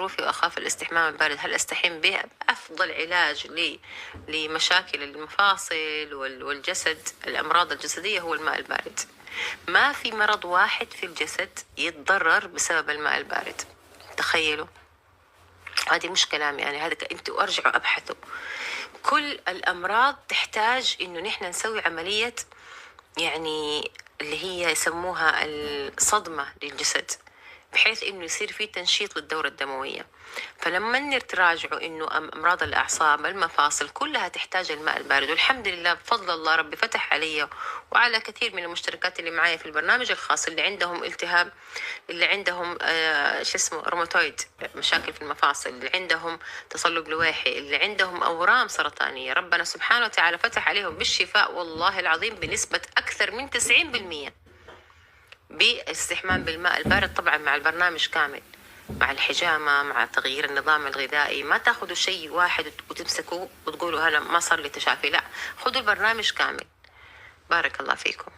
ظروفي وأخاف الاستحمام البارد، هل أستحم به؟ أفضل علاج لمشاكل المفاصل والجسد، الأمراض الجسدية، هو الماء البارد. ما في مرض واحد في الجسد يتضرر بسبب الماء البارد، تخيلوا. هذه مش كلامي يعني، هذا انتوا ارجعوا ابحثوا. كل الامراض تحتاج انه نحن نسوي عملية، يعني اللي هي يسموها الصدمة للجسد، بحيث انه يصير في تنشيط للدورة الدموية. فلما تراجعوا انه امراض الاعصاب، المفاصل، كلها تحتاج الماء البارد. والحمد لله بفضل الله ربي فتح علي وعلى كثير من المشتركات اللي معايا في البرنامج الخاص، اللي عندهم التهاب، اللي عندهم شو اسمه روماتويد، مشاكل في المفاصل، اللي عندهم تصلب لويحي، اللي عندهم اورام سرطانية، ربنا سبحانه وتعالى فتح عليهم بالشفاء والله العظيم بنسبة اكثر من 90%، باستحمام بالماء البارد. طبعا مع البرنامج كامل، مع الحجامة، مع تغيير النظام الغذائي. ما تاخذوا شيء واحد وتمسكوه وتقولوا أنا ما صار لي تشافي، لا، خذوا البرنامج كامل. بارك الله فيكم.